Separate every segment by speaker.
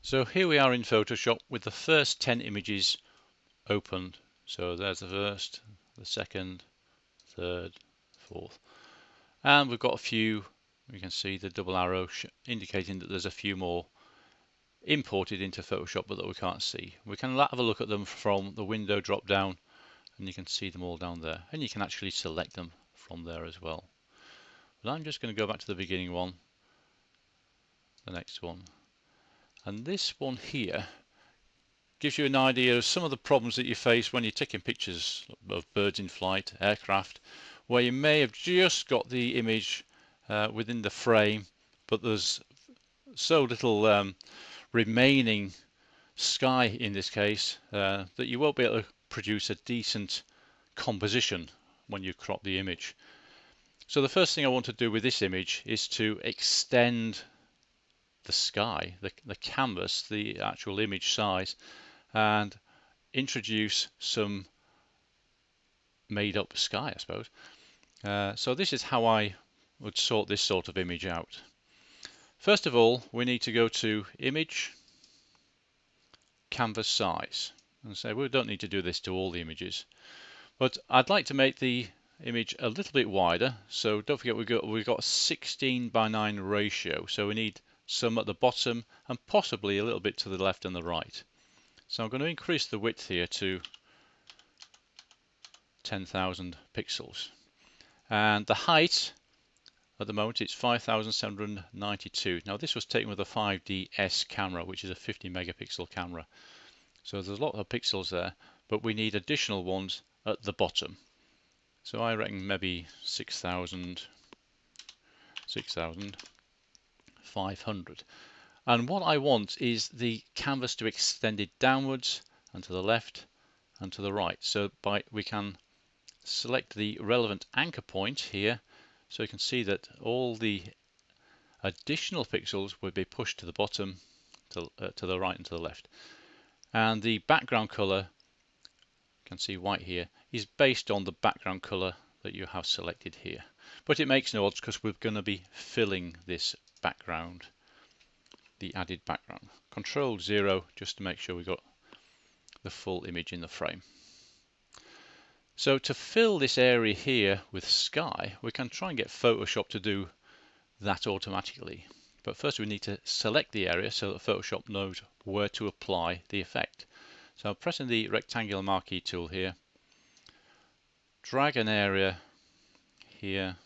Speaker 1: So here we are in Photoshop with the first 10 images opened. So there's the first, the second, third, fourth. And we've got a few, you can see the double arrow indicating that there's a few more imported into Photoshop but that we can't see. We can have a look at them from the window drop down and you can see them all down there. And you can actually select them from there as well. But I'm just going to go back to the beginning one, the next one. And this one here gives you an idea of some of the problems that you face when you're taking pictures of birds in flight, aircraft, where you may have just got the image within the frame, but there's so little remaining sky in this case that you won't be able to produce a decent composition when you crop the image. So the first thing I want to do with this image is to extend the sky, the canvas, the actual image size, and introduce some made up sky, I suppose. So this is how I would sort this sort of image out. First of all, we need to go to Image, Canvas Size, and say we don't need to do this to all the images, but I'd like to make the image a little bit wider. So don't forget we've got a 16:9 ratio, so we need some at the bottom and possibly a little bit to the left and the right. So I'm going to increase the width here to 10,000 pixels, and the height at the moment it's 5,792. Now this was taken with a 5DS camera, which is a 50 megapixel camera, so there's a lot of pixels there, but we need additional ones at the bottom. So I reckon maybe 6,500. And what I want is the canvas to extend it downwards and to the left and to the right. So we can select the relevant anchor point here, so you can see that all the additional pixels will be pushed to the bottom, to the right and to the left. And the background color, you can see white here, is based on the background color that you have selected here. But it makes no odds because we're going to be filling this background, the added background. Control 0 just to make sure we got the full image in the frame. So to fill this area here with sky, we can try and get Photoshop to do that automatically. But first we need to select the area so that Photoshop knows where to apply the effect. So I'm pressing the rectangular marquee tool here, drag an area here,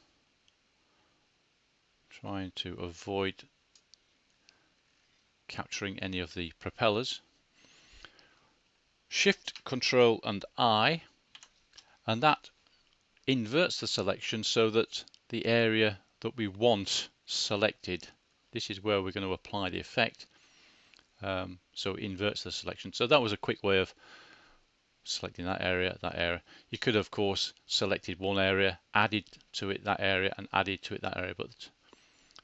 Speaker 1: trying to avoid capturing any of the propellers. Shift, Control and I, and that inverts the selection so that the area that we want selected, this is where we're going to apply the effect. So it inverts the selection. So that was a quick way of selecting that area, that area. You could of course selected one area, added to it that area and added to it that area, but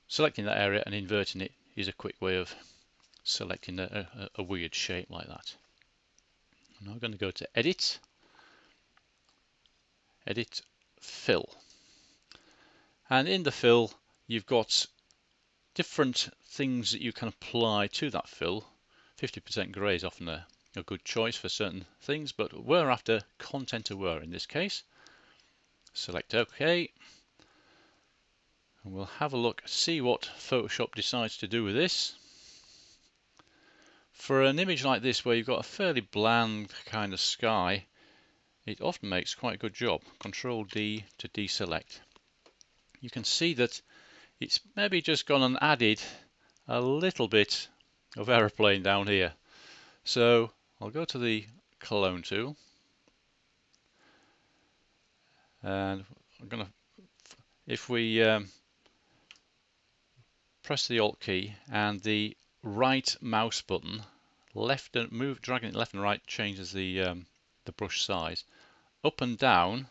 Speaker 1: selecting that area and inverting it is a quick way of selecting a weird shape like that. I'm now going to go to Edit, Edit Fill, and in the fill you've got different things that you can apply to that fill. 50% grey is often a good choice for certain things, but we're after content aware in this case. Select OK, and we'll have a look, see what Photoshop decides to do with this. For an image like this where you've got a fairly bland kind of sky, it often makes quite a good job. Control D to deselect. You can see that it's maybe just gone and added a little bit of aeroplane down here. So I'll go to the clone tool, and I'm going to, if we press the Alt key and the right mouse button, left and move, dragging it left and right changes the brush size. Up and down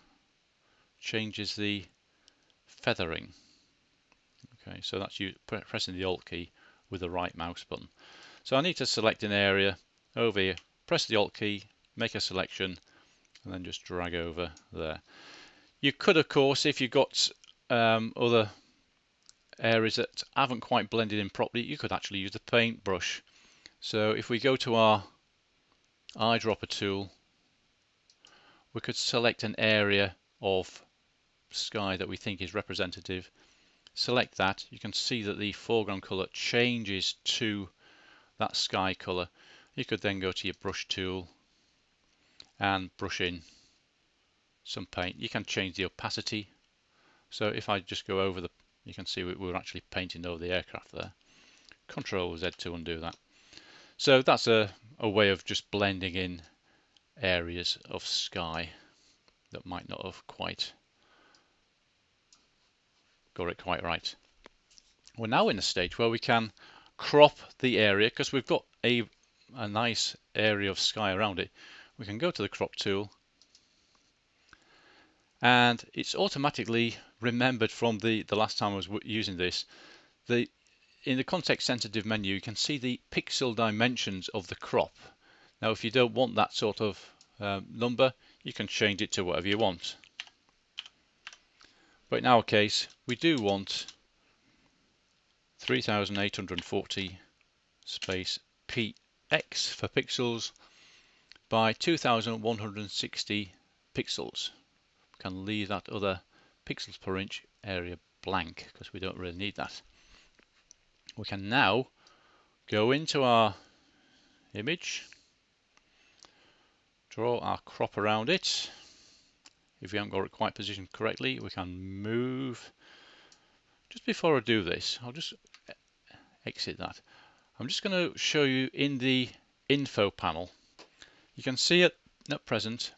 Speaker 1: changes the feathering. Okay, so that's you pressing the Alt key with the right mouse button. So I need to select an area over here, press the Alt key, make a selection, and then just drag over there. You could, of course, if you've got other areas that haven't quite blended in properly, you could actually use the paintbrush So if we go to our eyedropper tool, we could select an area of sky that we think is representative. Select that. You can see that the foreground color changes to that sky color. You could then go to your brush tool and brush in some paint. You can change the opacity. So if I just go over you can see we're actually painting over the aircraft there. Control Z to undo that. So that's a way of just blending in areas of sky that might not have quite got it quite right. We're now in a stage where we can crop the area because we've got a nice area of sky around it. We can go to the crop tool, and it's automatically remembered from the last time I was using this. In the context sensitive menu, you can see the pixel dimensions of the crop. Now if you don't want that sort of number, you can change it to whatever you want. But in our case, we do want 3840 space px for pixels by 2160 pixels. We can leave that other pixels per inch area blank because we don't really need that. We can now go into our image, draw our crop around it. If we haven't got it quite positioned correctly, we can move. Just before I do this, I'll just exit that. I'm just going to show you in the info panel. You can see at present,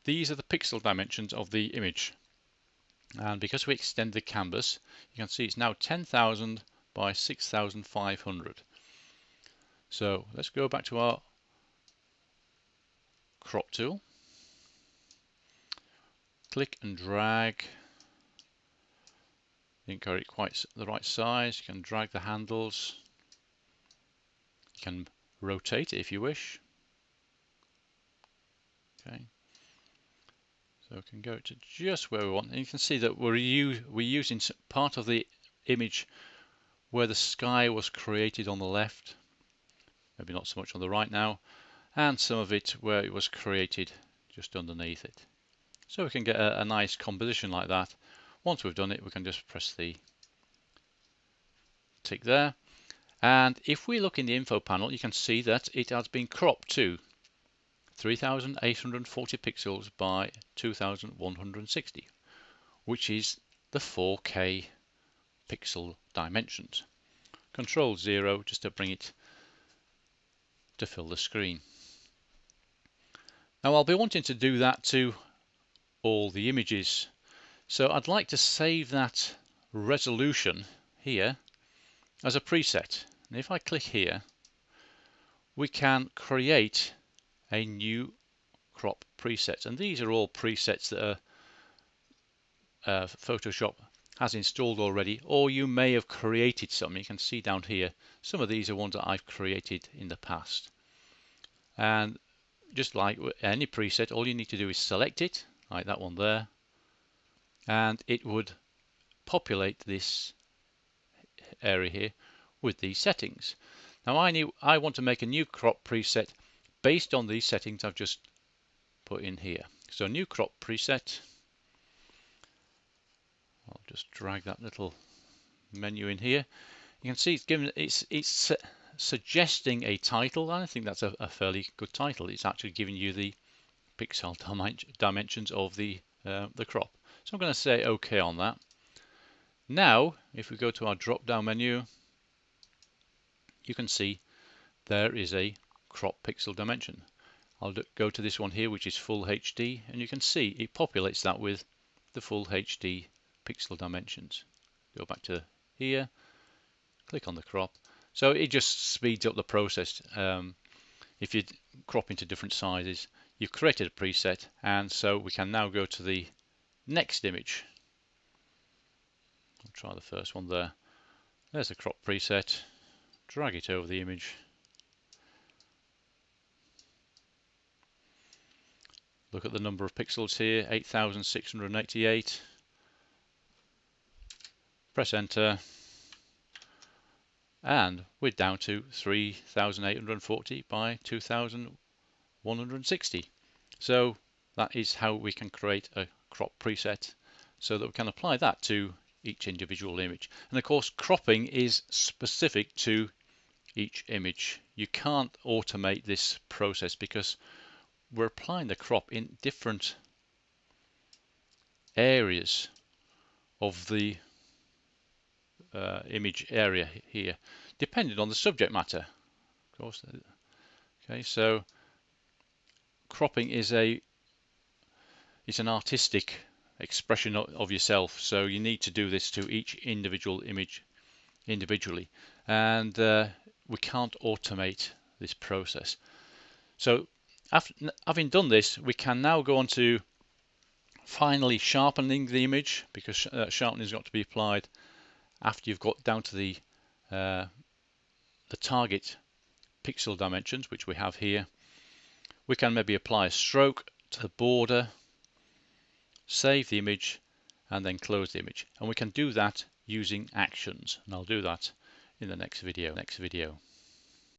Speaker 1: these are the pixel dimensions of the image. And because we extend the canvas, you can see it's now 10,000 by 6,500. So let's go back to our crop tool. Click and drag. You didn't get it quite the right size. You can drag the handles. You can rotate it if you wish. Okay. So we can go to just where we want. And you can see that we're using part of the image where the sky was created on the left. Maybe not so much on the right now. And some of it where it was created just underneath it. So we can get a nice composition like that. Once we've done it, we can just press the tick there. And if we look in the info panel, you can see that it has been cropped to 3840 pixels by 2160, which is the 4K pixel dimensions. Control 0 just to bring it to fill the screen. Now I'll be wanting to do that to all the images, so I'd like to save that resolution here as a preset. And if I click here, we can create a new crop preset, and these are all presets that Photoshop has installed already, or you may have created some. You can see down here some of these are ones that I've created in the past. And just like any preset, all you need to do is select it, like that one there, and it would populate this area here with these settings. Now I want to make a new crop preset based on these settings I've just put in here. So new crop preset. I'll just drag that little menu in here. You can see it's suggesting a title. I think that's a fairly good title. It's actually giving you the pixel dimensions of the crop. So I'm going to say OK on that. Now, if we go to our drop-down menu, you can see there is a crop pixel dimension. I'll go to this one here, which is full HD, and you can see it populates that with the full HD pixel dimensions. Go back to here, click on the crop. So it just speeds up the process. If you crop into different sizes, you've created a preset, and so we can now go to the next image. I'll try the first one there. There's the crop preset. Drag it over the image. Look at the number of pixels here, 8,688. Press enter. and we're down to 3840 by 2160. So that is how we can create a crop preset so that we can apply that to each individual image. And of course, cropping is specific to each image. You can't automate this process because we're applying the crop in different areas of the image area here, depending on the subject matter. Of course. Okay, so cropping is an artistic expression of yourself, so you need to do this to each individual image individually, and we can't automate this process. So after having done this, we can now go on to finally sharpening the image, because sharpening has got to be applied after you've got down to the target pixel dimensions, which we have here. We can maybe apply a stroke to the border, save the image, and then close the image. And we can do that using actions, and I'll do that in the next video.